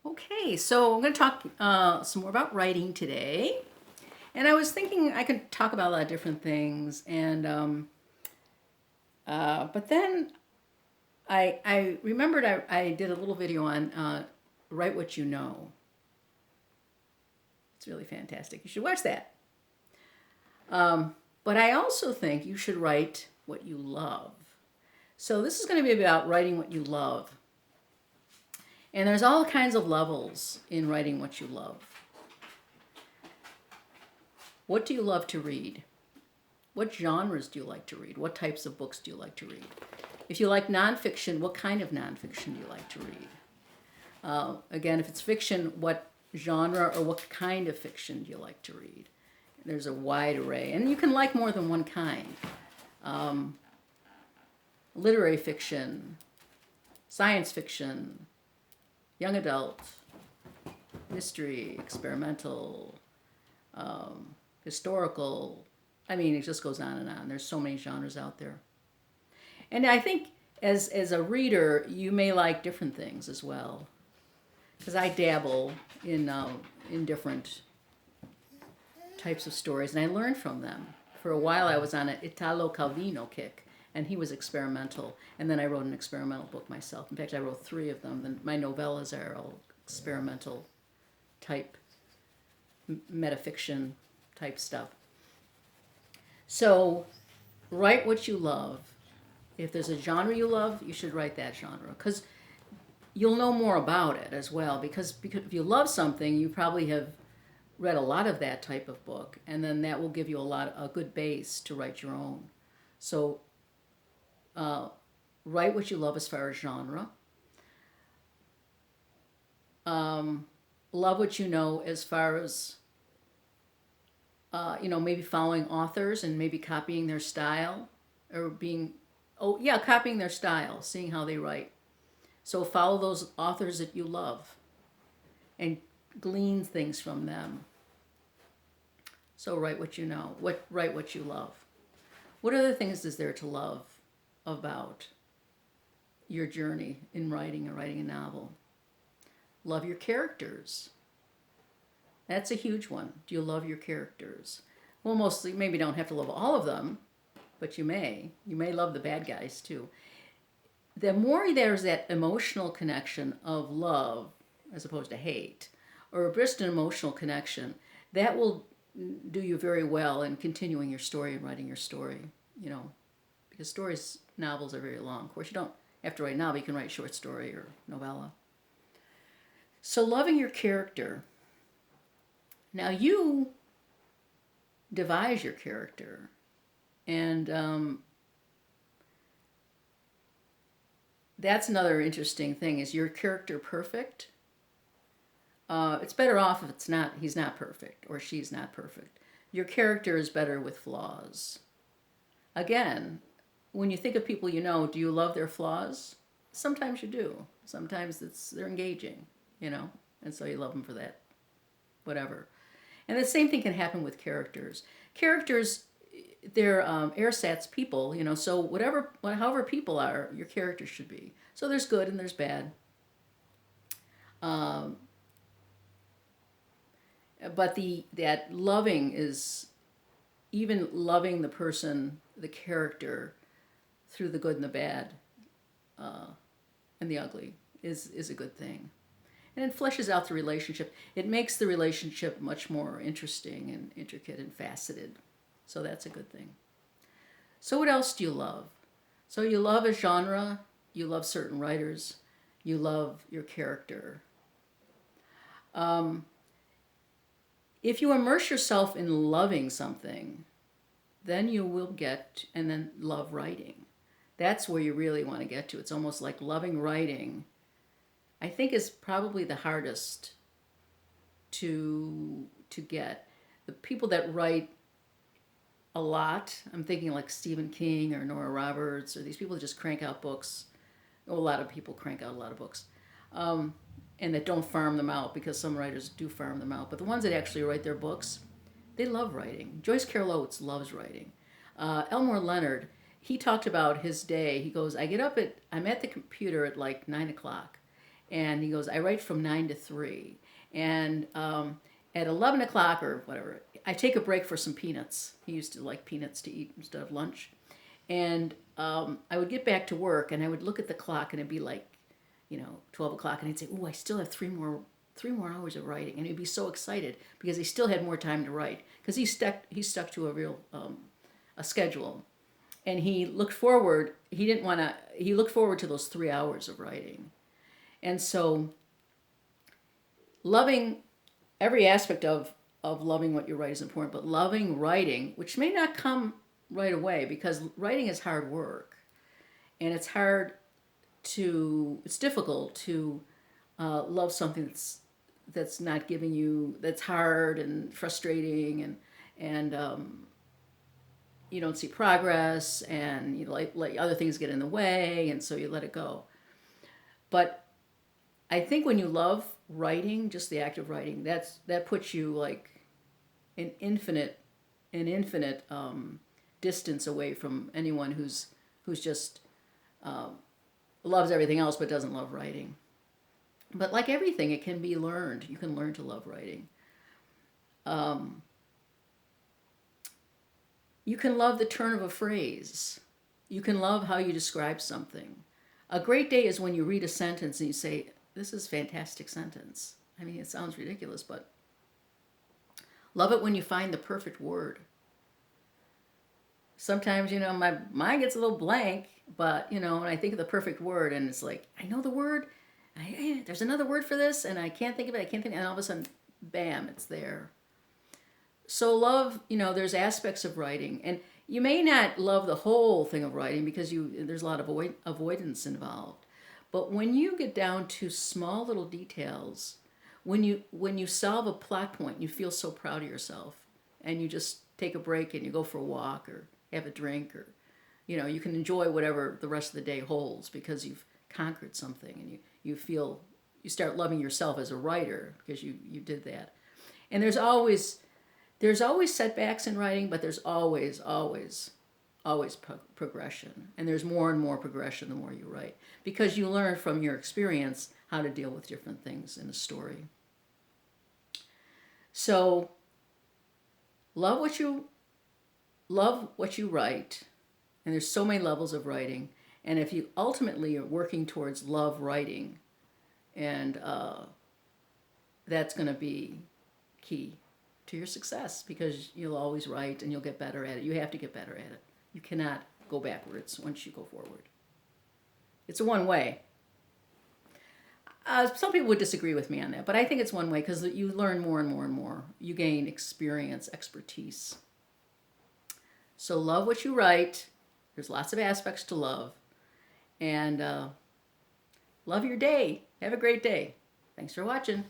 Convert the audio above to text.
Okay, so I'm going to talk some more about writing today. And I was thinking I could talk about a lot of different things, and but then I remembered I did a little video on write what you know. It's really fantastic. You should watch that. But I also think you should write what you love. So this is going to be about writing what you love. And there's all kinds of levels in writing what you love. What do you love to read? What genres do you like to read? What types of books do you like to read? If you like nonfiction, what kind of nonfiction do you like to read? Again, if it's fiction, what genre or what kind of fiction do you like to read? There's a wide array, and you can like more than one kind. Literary fiction, science fiction, young adult, mystery, experimental, historical. I mean, it just goes on and on. There's so many genres out there. And I think as a reader, you may like different things as well. Because I dabble in different types of stories, and I learn from them. For a while, I was on an Italo Calvino kick, and he was experimental. And then I wrote an experimental book myself. In fact, I wrote 3 of them. And my novellas are all experimental type, metafiction type stuff. So, write what you love. If there's a genre you love, you should write that genre, because you'll know more about it as well. Because if you love something, you probably have read a lot of that type of book, and then that will give you a good base to write your own. So, write what you love as far as genre. Love what you know as far as maybe following authors and maybe copying their style, or copying their style, seeing how they write. So follow those authors that you love and glean things from them. So write what you know. Write what you love. What other things is there to love about your journey in writing a novel? Love your characters. That's a huge one. Do you love your characters? Well, mostly, maybe don't have to love all of them, but you may. You may love the bad guys too. The more there's that emotional connection of love as opposed to hate, or just an emotional connection, that will do you very well in continuing your story and writing your story, because novels are very long. Of course, you don't have to write a novel, you can write a short story or novella. So loving your character. Now you devise your character, and that's another interesting thing. Is your character perfect? It's better off if he's not perfect, or she's not perfect. Your character is better with flaws. Again, when you think of people you know, do you love their flaws? Sometimes you do. Sometimes they're engaging, and so you love them for that, whatever. And the same thing can happen with characters. Characters, they're ersatz people, so however people are, your character should be. So there's good and there's bad. But that loving is even loving the person, the character, through the good and the bad, and the ugly is a good thing. And it fleshes out the relationship. It makes the relationship much more interesting and intricate and faceted. So that's a good thing. So what else do you love? So you love a genre, you love certain writers, you love your character. If you immerse yourself in loving something, then you will then love writing. That's where you really want to get to. It's almost like loving writing, I think, is probably the hardest to get. The people that write a lot, I'm thinking like Stephen King or Nora Roberts, or these people that just crank out books. A lot of people crank out a lot of books. And that don't farm them out, because some writers do farm them out. But the ones that actually write their books, they love writing. Joyce Carol Oates loves writing. Elmore Leonard, he talked about his day. He goes, I'm at the computer at like 9 o'clock. And he goes, I write from 9 to 3. And at 11 o'clock or whatever, I take a break for some peanuts. He used to like peanuts to eat instead of lunch. And I would get back to work, and I would look at the clock, and it'd be like, 12 o'clock, and he'd say, "Oh, I still have three more hours of writing," and he'd be so excited because he still had more time to write because he stuck to a real a schedule, and he looked forward. He didn't want to. He looked forward to those 3 hours of writing, and so loving every aspect of loving what you write is important, but loving writing, which may not come right away because writing is hard work, and it's difficult to love something that's not giving you, that's hard and frustrating, and you don't see progress, and you let other things get in the way, and so you let it go. But I think when you love writing, just the act of writing, that puts you like an infinite distance away from anyone who's just loves everything else but doesn't love writing. But like everything, it can be learned. You can learn to love writing. You can love the turn of a phrase. You can love how you describe something. A great day is when you read a sentence and you say, "This is a fantastic sentence." I mean, it sounds ridiculous, but love it when you find the perfect word. Sometimes, my mind gets a little blank, but, when I think of the perfect word and it's like, I know the word, there's another word for this, and I can't think of it, and all of a sudden, bam, it's there. So love, there's aspects of writing, and you may not love the whole thing of writing because there's a lot of avoidance involved. But when you get down to small little details, when you solve a plot point, you feel so proud of yourself, and you just take a break and you go for a walk or have a drink, or you can enjoy whatever the rest of the day holds because you've conquered something, and you start loving yourself as a writer because you did that. And there's always setbacks in writing, but there's always progression, and there's more and more progression the more you write because you learn from your experience how to deal with different things in a story. So love what you write, and there's so many levels of writing, and if you ultimately are working towards love writing, and that's going to be key to your success because you'll always write and you'll get better at it. You have to get better at it. You cannot go backwards once you go forward. It's a one way. Some people would disagree with me on that, but I think it's one way because you learn more and more and more. You gain experience, expertise. So love what you write. There's lots of aspects to love. And love your day. Have a great day. Thanks for watching.